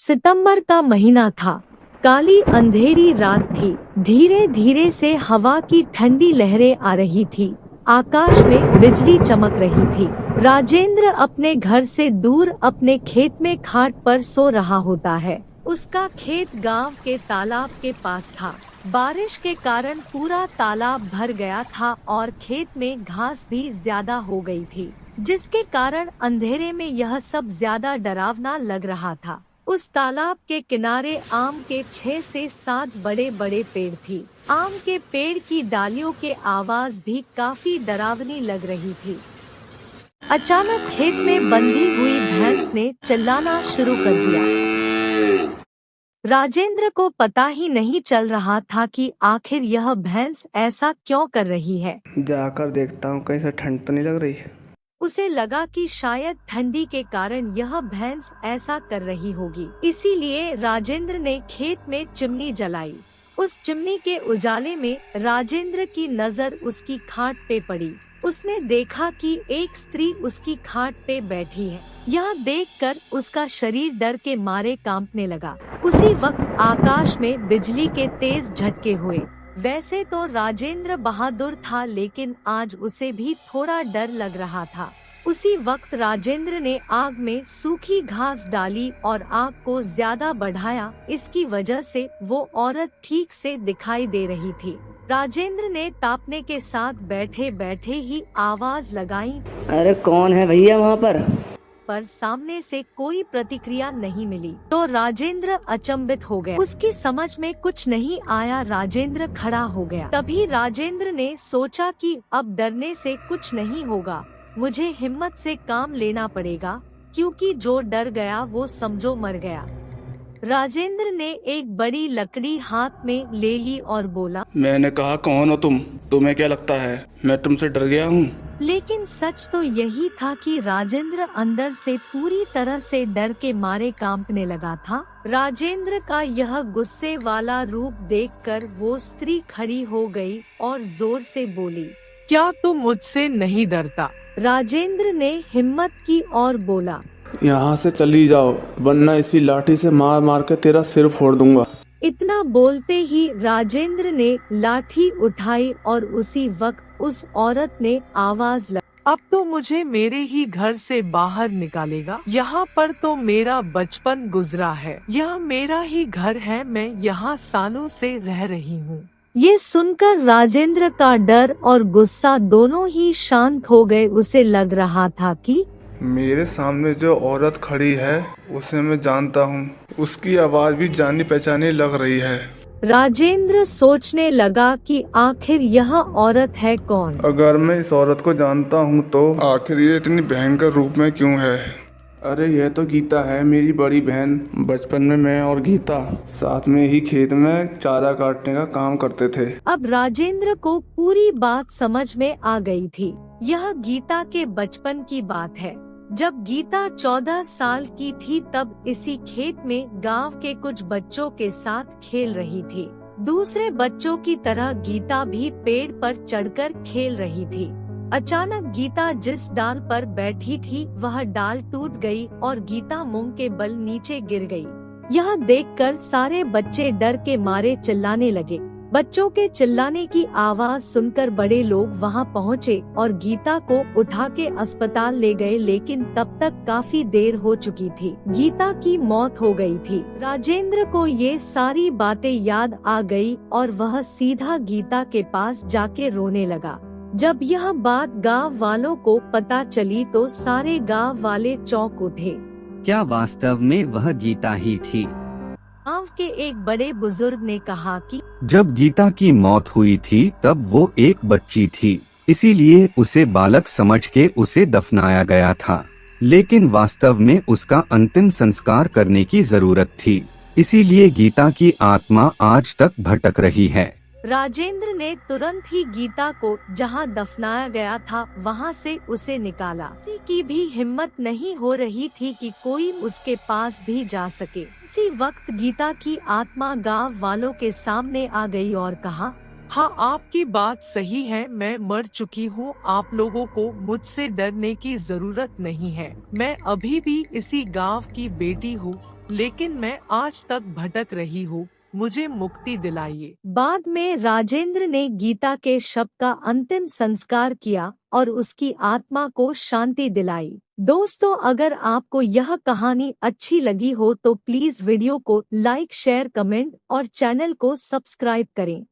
सितंबर का महीना था। काली अंधेरी रात थी। धीरे धीरे से हवा की ठंडी लहरें आ रही थी। आकाश में बिजली चमक रही थी। राजेंद्र अपने घर से दूर अपने खेत में खाट पर सो रहा होता है। उसका खेत गांव के तालाब के पास था। बारिश के कारण पूरा तालाब भर गया था और खेत में घास भी ज्यादा हो गई थी, जिसके कारण अंधेरे में यह सब ज्यादा डरावना लग रहा था। उस तालाब के किनारे आम के 6 से 7 बड़े बड़े पेड़ थी। आम के पेड़ की डालियों के आवाज भी काफी डरावनी लग रही थी। अचानक खेत में बंधी हुई भैंस ने चिल्लाना शुरू कर दिया। राजेंद्र को पता ही नहीं चल रहा था कि आखिर यह भैंस ऐसा क्यों कर रही है। जाकर देखता हूँ, कहीं से ठंड तो नहीं लग रही। उसे लगा कि शायद ठंडी के कारण यह भैंस ऐसा कर रही होगी, इसीलिए राजेंद्र ने खेत में चिमनी जलाई। उस चिमनी के उजाले में राजेंद्र की नजर उसकी खाट पे पड़ी। उसने देखा कि एक स्त्री उसकी खाट पे बैठी है। यह देखकर उसका शरीर डर के मारे कांपने लगा। उसी वक्त आकाश में बिजली के तेज झटके हुए। वैसे तो राजेंद्र बहादुर था, लेकिन आज उसे भी थोड़ा डर लग रहा था। उसी वक्त राजेंद्र ने आग में सूखी घास डाली और आग को ज्यादा बढ़ाया। इसकी वजह से वो औरत ठीक से दिखाई दे रही थी। राजेंद्र ने तापने के साथ बैठे बैठे ही आवाज लगाई, अरे कौन है भैया वहाँ पर? सामने से कोई प्रतिक्रिया नहीं मिली तो राजेंद्र अचंभित हो गया। उसकी समझ में कुछ नहीं आया। राजेंद्र खड़ा हो गया। तभी राजेंद्र ने सोचा कि अब डरने से कुछ नहीं होगा, मुझे हिम्मत से काम लेना पड़ेगा, क्योंकि जो डर गया वो समझो मर गया। राजेंद्र ने एक बड़ी लकड़ी हाथ में ले ली और बोला, मैंने कहा कौन हो तुम? तुम्हें क्या लगता है मैं तुमसे डर गया हूँ? लेकिन सच तो यही था कि राजेंद्र अंदर से पूरी तरह से डर के मारे कांपने लगा था। राजेंद्र का यह गुस्से वाला रूप देखकर वो स्त्री खड़ी हो गई और जोर से बोली, क्या तुम मुझसे नहीं डरता? राजेंद्र ने हिम्मत की और बोला, यहाँ से चली जाओ, वरना इसी लाठी से मार मार के तेरा सिर फोड़ दूंगा। इतना बोलते ही राजेंद्र ने लाठी उठाई और उसी वक्त उस औरत ने आवाज लगाई, अब तो मुझे मेरे ही घर से बाहर निकालेगा? यहाँ पर तो मेरा बचपन गुजरा है, यह मेरा ही घर है, मैं यहाँ सालों से रह रही हूँ। ये सुनकर राजेंद्र का डर और गुस्सा दोनों ही शांत हो गए। उसे लग रहा था कि मेरे सामने जो औरत खड़ी है उसे मैं जानता हूँ, उसकी आवाज भी जानी पहचानी लग रही है। राजेंद्र सोचने लगा कि आखिर यह औरत है कौन। अगर मैं इस औरत को जानता हूँ तो आखिर ये इतनी भयंकर रूप में क्यों है? अरे यह तो गीता है, मेरी बड़ी बहन। बचपन में मैं और गीता साथ में ही खेत में चारा काटने का काम करते थे। अब राजेंद्र को पूरी बात समझ में आ गई थी। यह गीता के बचपन की बात है। जब गीता 14 साल की थी तब इसी खेत में गांव के कुछ बच्चों के साथ खेल रही थी। दूसरे बच्चों की तरह गीता भी पेड़ पर चढ़कर खेल रही थी। अचानक गीता जिस डाल पर बैठी थी वह डाल टूट गई और गीता मुंह के बल नीचे गिर गई। यह देखकर सारे बच्चे डर के मारे चिल्लाने लगे। बच्चों के चिल्लाने की आवाज सुनकर बड़े लोग वहां पहुंचे और गीता को उठा के अस्पताल ले गए, लेकिन तब तक काफी देर हो चुकी थी। गीता की मौत हो गई थी। राजेंद्र को ये सारी बातें याद आ गई और वह सीधा गीता के पास जाके रोने लगा। जब यह बात गांव वालों को पता चली तो सारे गांव वाले चौंक उठे। क्या वास्तव में वह गीता ही थी? गांव के एक बड़े बुजुर्ग ने कहा कि जब गीता की मौत हुई थी तब वो एक बच्ची थी, इसीलिए उसे बालक समझ के उसे दफनाया गया था। लेकिन वास्तव में उसका अंतिम संस्कार करने की जरूरत थी, इसीलिए गीता की आत्मा आज तक भटक रही है। राजेंद्र ने तुरंत ही गीता को जहां दफनाया गया था वहां से उसे निकाला। किसी की भी हिम्मत नहीं हो रही थी कि कोई उसके पास भी जा सके। उसी वक्त गीता की आत्मा गांव वालों के सामने आ गई और कहा, हाँ, आपकी बात सही है, मैं मर चुकी हूँ। आप लोगों को मुझसे डरने की जरूरत नहीं है। मैं अभी भी इसी गांव की बेटी हूँ लेकिन मैं आज तक भटक रही हूँ, मुझे मुक्ति दिलाइए। बाद में राजेंद्र ने गीता के शव का अंतिम संस्कार किया और उसकी आत्मा को शांति दिलाई। दोस्तों, अगर आपको यह कहानी अच्छी लगी हो तो प्लीज वीडियो को लाइक, शेयर, कमेंट और चैनल को सब्सक्राइब करें।